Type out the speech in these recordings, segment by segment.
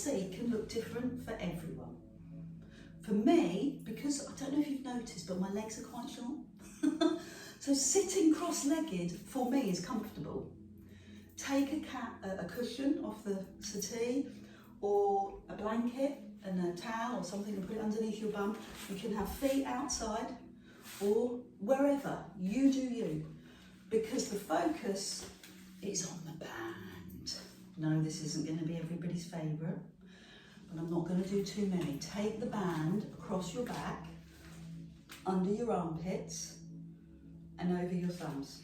seat can look different for everyone. For me, because I don't know if you've noticed, but my legs are quite short. So sitting cross-legged for me is comfortable. Take a cushion off the settee or a blanket and a towel or something and put it underneath your bum. You can have feet outside or wherever, you do you. Because the focus is on the band. No, this isn't going to be everybody's favourite, but I'm not going to do too many. Take the band across your back, under your armpits, and over your thumbs.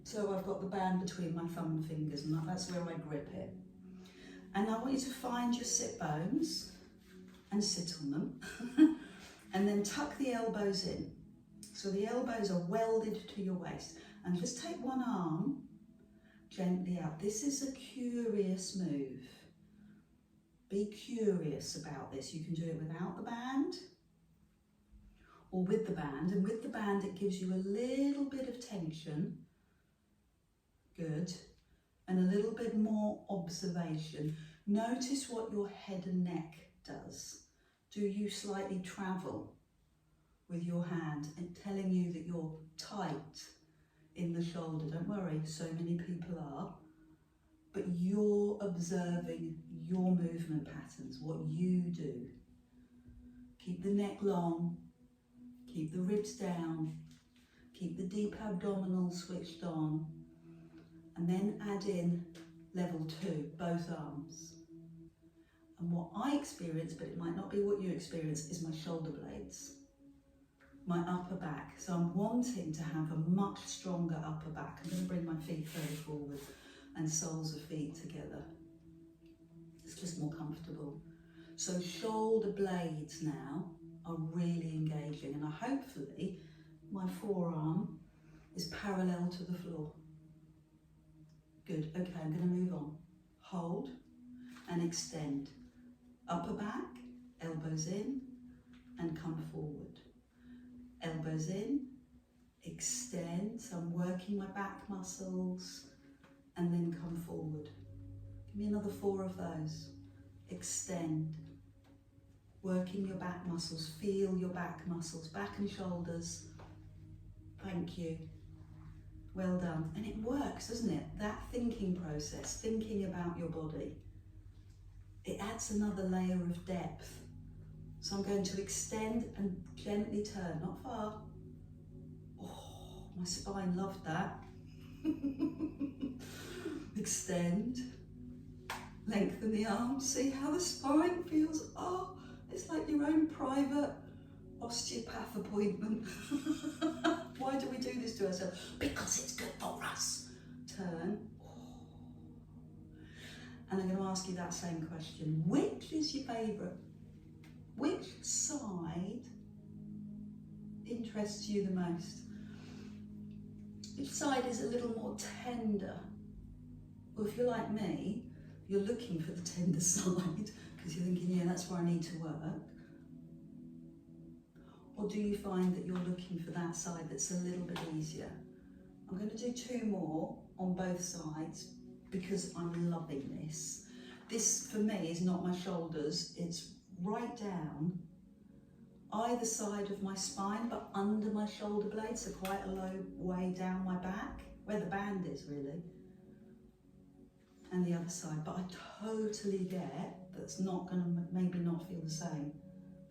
So I've got the band between my thumb and fingers, and that's where I grip it. And I want you to find your sit bones and sit on them. And then tuck the elbows in. So the elbows are welded to your waist. And just take one arm gently out. This is a curious move. Be curious about this. You can do it without the band or with the band. And with the band, it gives you a little bit of tension. Good. And a little bit more observation. Notice what your head and neck does. Do you slightly travel with your hand and telling you that you're tight in the shoulder? Don't worry, so many people are. But you're observing your movement patterns, what you do. Keep the neck long, keep the ribs down, keep the deep abdominals switched on, and then add in level 2, both arms. And what I experience, but it might not be what you experience, is my shoulder blades, my upper back. So I'm wanting to have a much stronger upper back. I'm going to bring my feet further forward and soles of feet together. It's just more comfortable. So shoulder blades now are really engaging, and hopefully my forearm is parallel to the floor. Good, okay, I'm going to move on. Hold and extend. Upper back, elbows in, and come forward. Elbows in, extend, so I'm working my back muscles, and then come forward. Give me another 4 of those. Extend, working your back muscles, feel your back muscles, back and shoulders. Thank you. Well done. And it works, doesn't it? That thinking process, thinking about your body, it adds another layer of depth. So I'm going to extend and gently turn, not far. Oh, my spine loved that. Extend, lengthen the arms, see how the spine feels. Oh, it's like your own private osteopath appointment. Why do we do this to ourselves? Because it's good for us. Turn. And I'm going to ask you that same question. Which is your favourite? Which side interests you the most? Which side is a little more tender? Or if you're like me, you're looking for the tender side because you're thinking, yeah, that's where I need to work. Or do you find that you're looking for that side that's a little bit easier? I'm going to do 2 more on both sides because I'm loving this. This for me is not my shoulders, it's right down either side of my spine but under my shoulder blades, so quite a low way down my back, where the band is really, and the other side. But I totally get that's not going to maybe not feel the same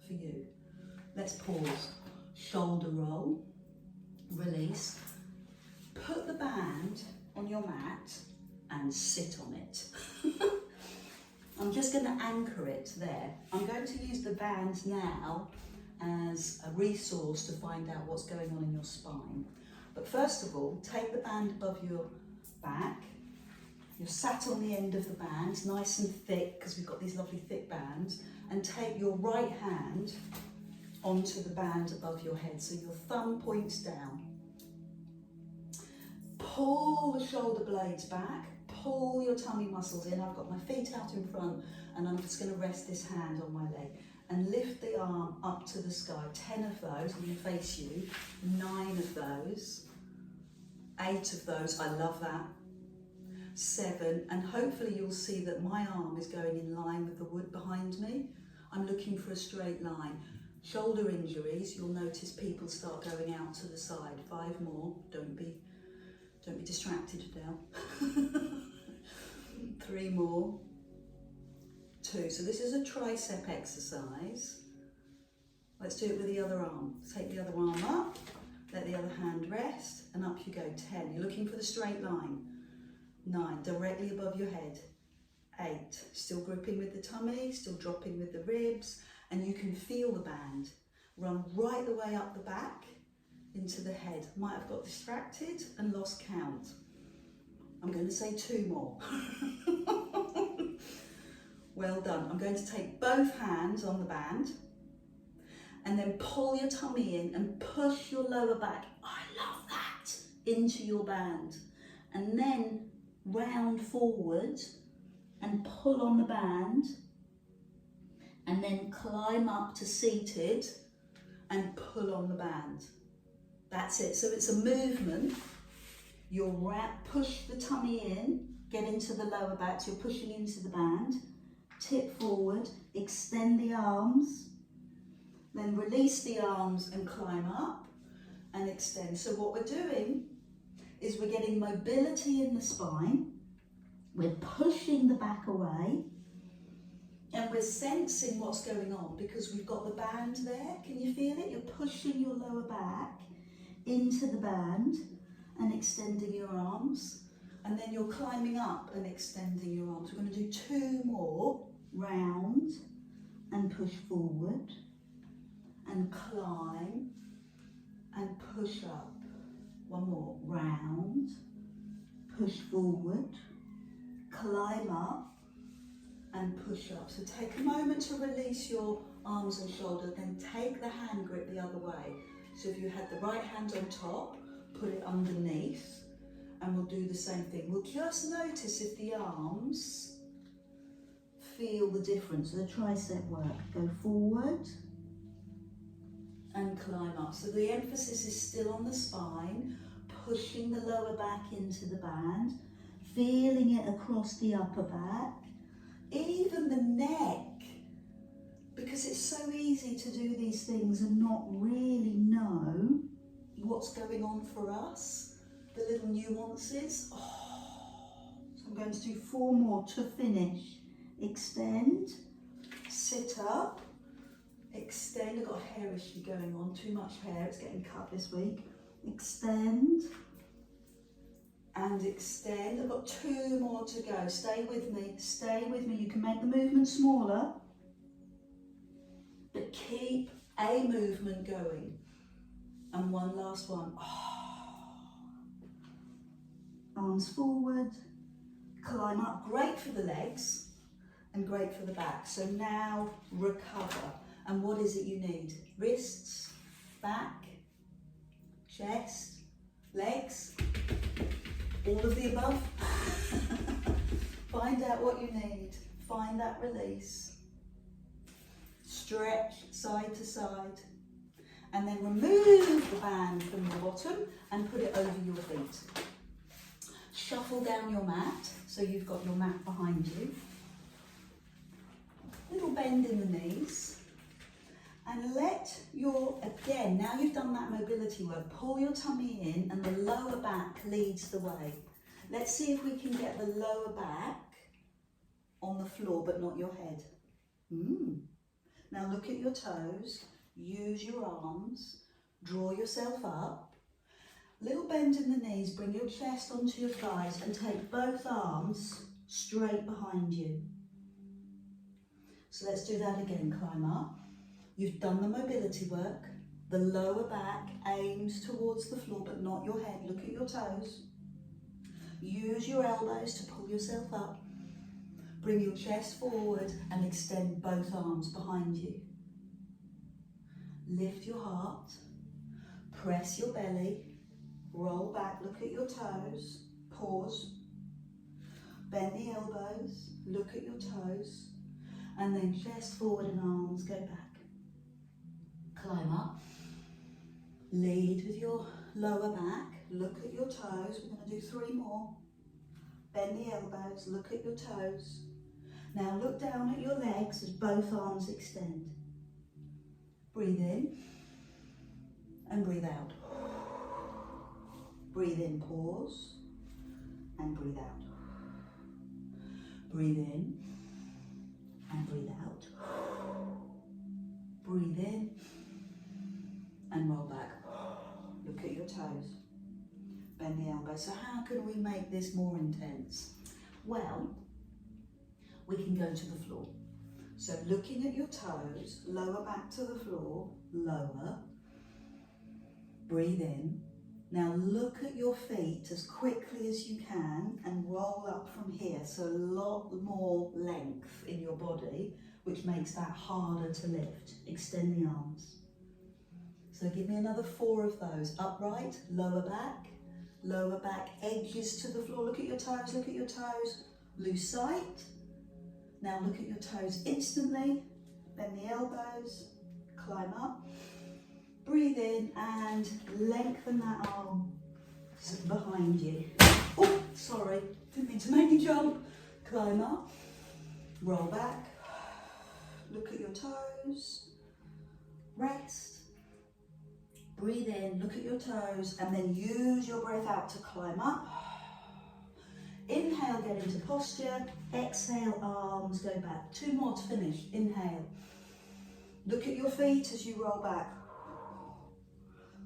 for you. Let's pause. Shoulder roll, release, put the band on your mat and sit on it. I'm just going to anchor it there. I'm going to use the band now as a resource to find out what's going on in your spine. But first of all, take the band above your back. You're sat on the end of the band, nice and thick, because we've got these lovely thick bands, and take your right hand onto the band above your head, so your thumb points down. Pull the shoulder blades back, pull your tummy muscles in. I've got my feet out in front, and I'm just going to rest this hand on my leg and lift the arm up to the sky. 10 of those, I'm going to face you. 9 of those, 8 of those, I love that. 7, and hopefully you'll see that my arm is going in line with the wood behind me. I'm looking for a straight line. Shoulder injuries, you'll notice people start going out to the side. 5 more, don't be distracted now. 3 more, 2. So this is a tricep exercise. Let's do it with the other arm. Take the other arm up, let the other hand rest, and up you go. 10, you're looking for the straight line. 9, directly above your head. 8, still gripping with the tummy, still dropping with the ribs, and you can feel the band. Run right the way up the back into the head. Might have got distracted and lost count. I'm going to say 2 more. Well done. I'm going to take both hands on the band and then pull your tummy in and push your lower back, I love that, into your band. And then round forward and pull on the band, and then climb up to seated and pull on the band. That's it. So it's a movement. You'll push the tummy in, get into the lower back, so you're pushing into the band, tip forward, extend the arms, then release the arms and climb up and extend. So what we're doing is we're getting mobility in the spine, we're pushing the back away, and we're sensing what's going on because we've got the band there. Can you feel it? You're pushing your lower back into the band and extending your arms, and then you're climbing up and extending your arms. We're going to do 2 more, round and push forward and climb and push up. 1 more, round, push forward, climb up and push up. So take a moment to release your arms and shoulders, then take the hand grip the other way. So if you had the right hand on top, put it underneath, and we'll do the same thing. We'll just notice if the arms feel the difference. So the tricep work, go forward and climb up. So the emphasis is still on the spine, pushing the lower back into the band, feeling it across the upper back, even the neck, because it's so easy to do these things and not really know what's going on for us, the little nuances. So I'm going to do 4 more to finish. Extend, sit up, extend. I've got a hair issue going on, too much hair, it's getting cut this week. Extend and extend. I've got 2 more to go. Stay with me, stay with me. You can make the movement smaller, but keep a movement going. And 1 last one. Arms forward, climb up. Great for the legs and great for the back. So now recover. And what is it you need? Wrists, back, chest, legs, all of the above. Find out what you need. Find that release. Stretch side to side. And then remove the band from your bottom and put it over your feet. Shuffle down your mat, so you've got your mat behind you. Little bend in the knees. And let again, now you've done that mobility work, pull your tummy in and the lower back leads the way. Let's see if we can get the lower back on the floor, but not your head. Now look at your toes, use your arms, draw yourself up. Little bend in the knees, bring your chest onto your thighs and take both arms straight behind you. So let's do that again, climb up. You've done the mobility work. The lower back aims towards the floor, but not your head. Look at your toes. Use your elbows to pull yourself up. Bring your chest forward and extend both arms behind you. Lift your heart, press your belly, roll back, look at your toes, pause, bend the elbows, look at your toes, and then chest forward and arms go back. Climb up, lead with your lower back, look at your toes, we're going to do 3 more. Bend the elbows, look at your toes. Now look down at your legs as both arms extend. Breathe in and breathe out. Breathe in, pause, and breathe out. Breathe in and breathe out. Breathe in and roll back. Look at your toes. Bend the elbows. So how can we make this more intense? Well, we can go to the floor. So looking at your toes, lower back to the floor, lower. Breathe in. Now look at your feet as quickly as you can and roll up from here. So a lot more length in your body, which makes that harder to lift. Extend the arms. So give me another 4 of those. Upright, lower back, edges to the floor. Look at your toes, look at your toes. Loose sight. Now look at your toes instantly. Bend the elbows, climb up. Breathe in and lengthen that arm behind you. Oh, sorry, didn't mean to make you jump. Climb up, roll back, look at your toes, rest, breathe in, look at your toes, and then use your breath out to climb up. Inhale, get into posture. Exhale, arms go back. 2 more to finish. Inhale. Look at your feet as you roll back.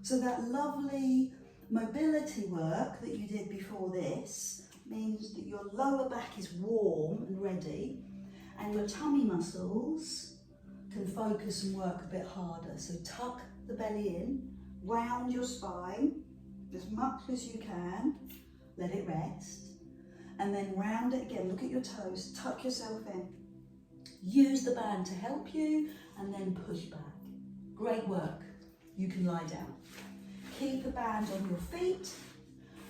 So that lovely mobility work that you did before this means that your lower back is warm and ready, and your tummy muscles can focus and work a bit harder. So tuck the belly in, round your spine as much as you can, let it rest, and then round it again. Look at your toes, tuck yourself in. Use the band to help you, and then push back. Great work. You can lie down. Keep the band on your feet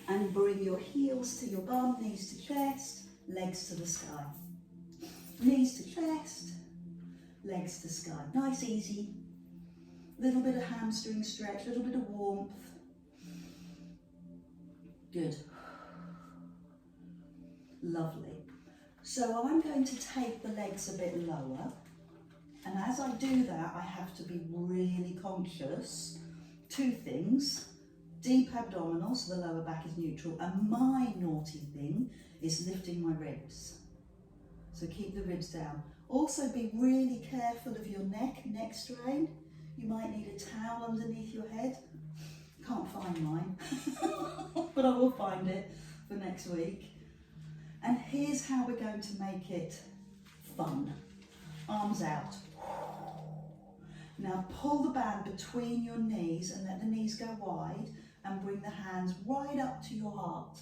and bring your heels to your bum, knees to chest, legs to the sky. Knees to chest, legs to sky. Nice, easy. Little bit of hamstring stretch, little bit of warmth. Good. Lovely. So I'm going to take the legs a bit lower. And as I do that, I have to be really conscious. 2 things, deep abdominals, so the lower back is neutral, and my naughty thing is lifting my ribs. So keep the ribs down. Also be really careful of your neck strain. You might need a towel underneath your head. Can't find mine, but I will find it for next week. And here's how we're going to make it fun. Arms out. Now pull the band between your knees and let the knees go wide, and bring the hands right up to your heart.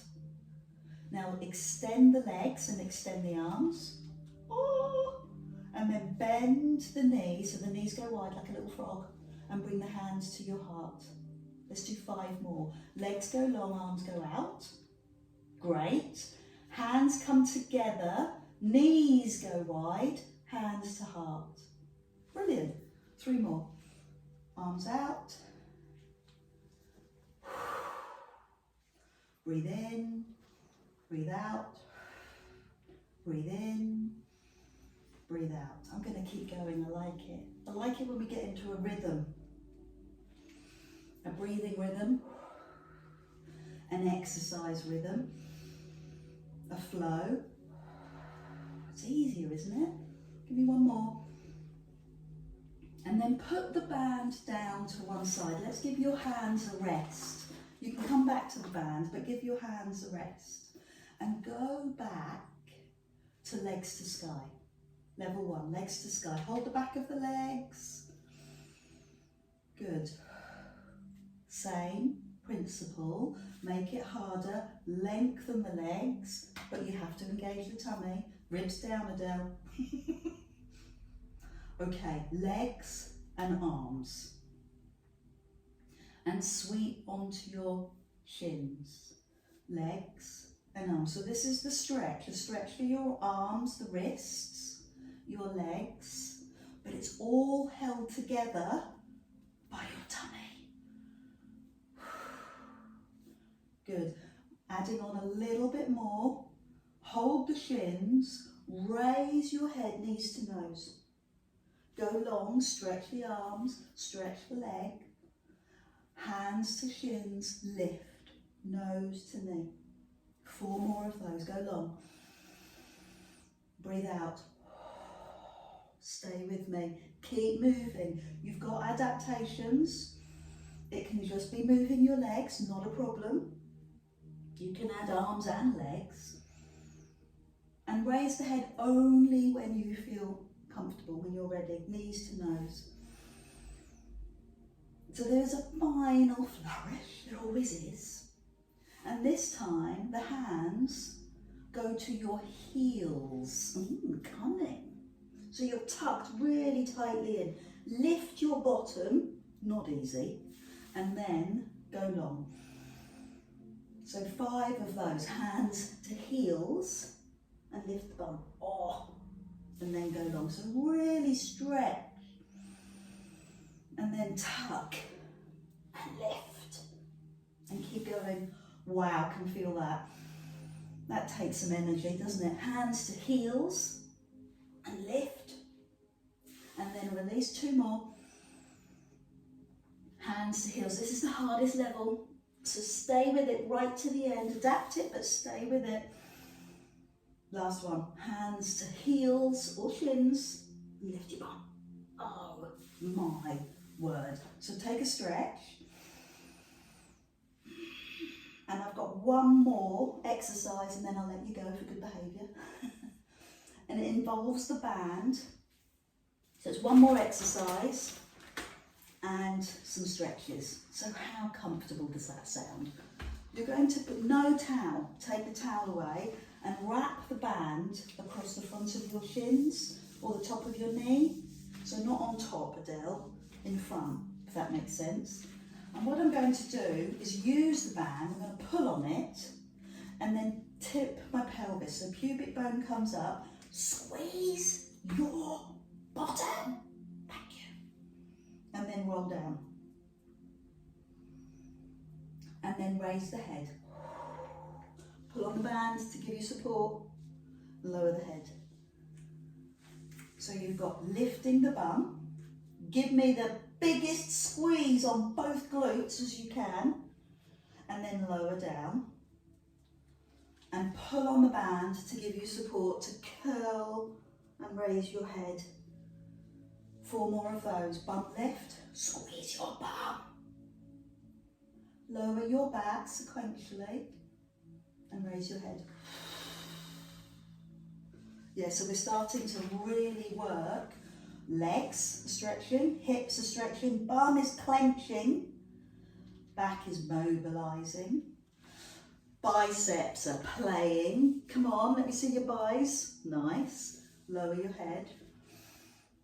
Now extend the legs and extend the arms. Oh, and then bend the knees so the knees go wide like a little frog, and bring the hands to your heart. Let's do 5 more. Legs go long, arms go out. Great. Hands come together, knees go wide, hands to heart. Brilliant. 3 more. Arms out. Breathe in, breathe out, breathe in, breathe out. I'm going to keep going, I like it. I like it when we get into a rhythm. A breathing rhythm, an exercise rhythm, a flow. It's easier, isn't it? Give me 1 more. And then put the band down to one side. Let's give your hands a rest. You can come back to the band, but give your hands a rest. And go back to legs to sky. Level 1, legs to sky. Hold the back of the legs. Good. Same principle. Make it harder. Lengthen the legs, but you have to engage the tummy. Ribs down, Adele. Okay, legs and arms. And sweep onto your shins. Legs and arms. So this is the stretch for your arms, the wrists, your legs, but it's all held together by your tummy. Good. Adding on a little bit more Hold the shins, raise your head, knees to nose. Go long, stretch the arms, stretch the leg. Hands to shins, lift, nose to knee. 4 more of those, go long. Breathe out. Stay with me. Keep moving. You've got adaptations. It can just be moving your legs, not a problem. You can add arms and legs. And raise the head only when you feel comfortable, when you're ready. Knees to nose. So there's a final flourish, there always is. And this time the hands go to your heels. Cunning. So you're tucked really tightly in. Lift your bottom, not easy, and then go long. So 5 of those, hands to heels and lift the bum. And then go long. So really stretch. And then tuck and lift. And keep going. Wow, can feel that. That takes some energy, doesn't it? Hands to heels and lift. And then release 2 more. Hands to heels. This is the hardest level. So stay with it right to the end. Adapt it, but stay with it. Last one. Hands to heels or shins. Lift your bum. Oh my word. So take a stretch. And I've got 1 more exercise and then I'll let you go for good behaviour. And it involves the band. So it's 1 more exercise and some stretches. So how comfortable does that sound? You're going to put no towel. Take the towel away and wrap the band across the front of your shins or the top of your knee. So not on top, Adele, in front, if that makes sense. And what I'm going to do is use the band, I'm going to pull on it and then tip my pelvis. So pubic bone comes up, squeeze your bottom, thank you, and then roll down. And then raise the head. Pull on the band to give you support, lower the head. So you've got lifting the bum, give me the biggest squeeze on both glutes as you can, and then lower down. And pull on the band to give you support to curl and raise your head. 4 more of those. Bum lift, squeeze your bum. Lower your back sequentially and raise your head. Yeah, so we're starting to really work. Legs are stretching, hips are stretching, bum is clenching, back is mobilising, biceps are playing. Come on, let me see your buys. Nice. Lower your head.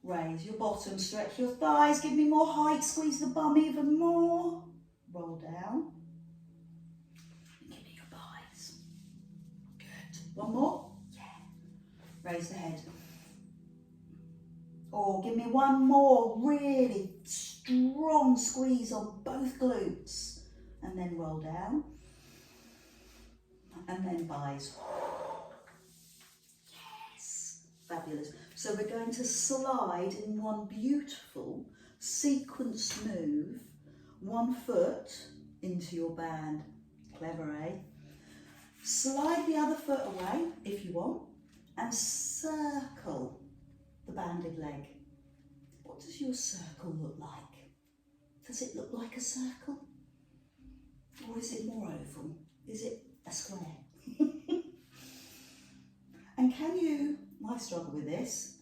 Raise your bottom, stretch your thighs, give me more height, squeeze the bum even more. Roll down. Give me your buys. Good. 1 more. Yeah. Raise the head. Or give me 1 more really strong squeeze on both glutes. And then roll down. And then buys. Yes. Fabulous. So we're going to slide in 1 beautiful sequence move. 1 foot into your band. Clever, eh? Slide the other foot away if you want and circle the banded leg. What does your circle look like? Does it look like a circle? Or is it more oval? Is it a square? And can you, I struggle with this,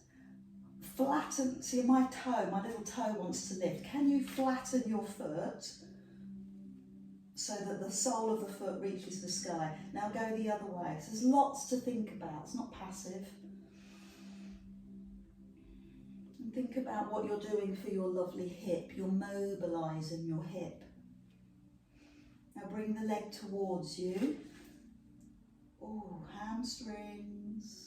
flatten, see my toe, my little toe wants to lift. Can you flatten your foot so that the sole of the foot reaches the sky? Now go the other way. So there's lots to think about, it's not passive. And think about what you're doing for your lovely hip. You're mobilising your hip. Now bring the leg towards you. Oh, hamstrings.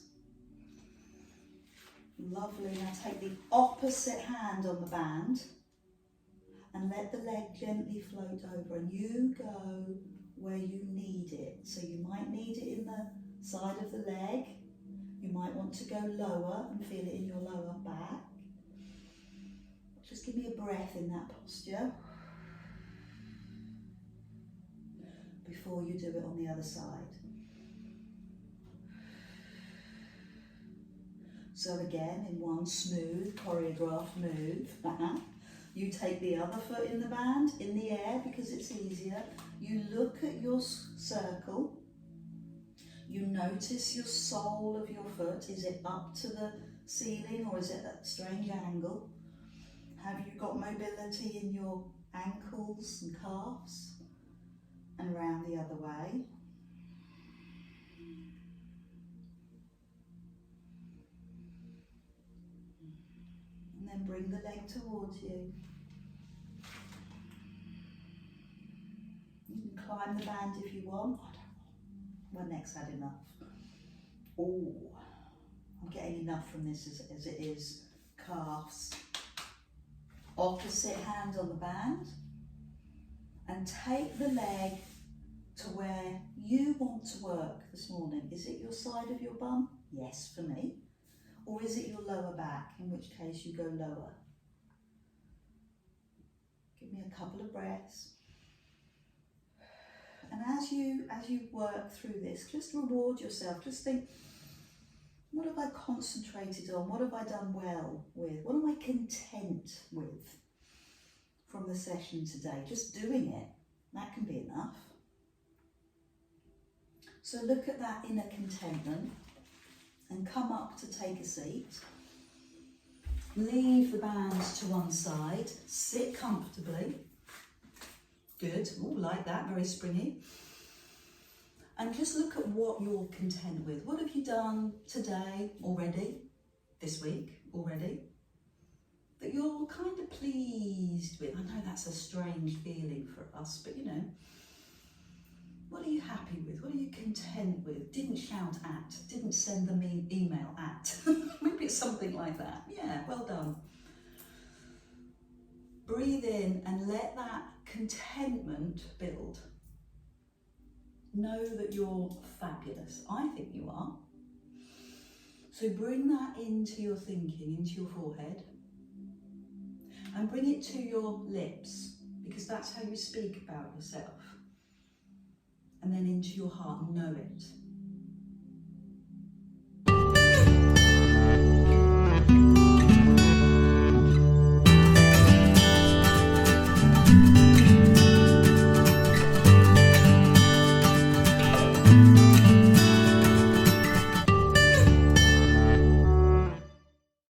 Lovely. Now take the opposite hand on the band and let the leg gently float over, and you go where you need it. So you might need it in the side of the leg. You might want to go lower and feel it in your lower back. Just give me a breath in that posture before you do it on the other side. So again, in one smooth, choreographed move, you take the other foot in the band, in the air, because it's easier. You look at your circle. You notice your sole of your foot. Is it up to the ceiling or is it at a strange angle? Have you got mobility in your ankles and calves? And round the other way. And then bring the leg towards you. You can climb the band if you want. My neck's had enough. Oh, I'm getting enough from this as it is. Calves. Opposite hand on the band. And take the leg to where you want to work this morning. Is it your side of your bum? Yes, for me. Or is it your lower back, in which case you go lower? Give me a couple of breaths. And as you work through this, just reward yourself. Just think, what have I concentrated on? What have I done well with? What am I content with from the session today? Just doing it, that can be enough. So look at that inner contentment and come up to take a seat. Leave the bands to one side, sit comfortably. Good, ooh, like that, very springy. And just look at what you're content with. What have you done today already, this week already, that you're kind of pleased with? I know that's a strange feeling for us, but you know, what are you happy with? What are you content with? Didn't shout at, didn't send them email at. Maybe it's something like that. Yeah, well done. Breathe in and let that contentment build. Know that you're fabulous. I think you are. So bring that into your thinking, into your forehead, and bring it to your lips, because that's how you speak about yourself. And then into your heart, know it.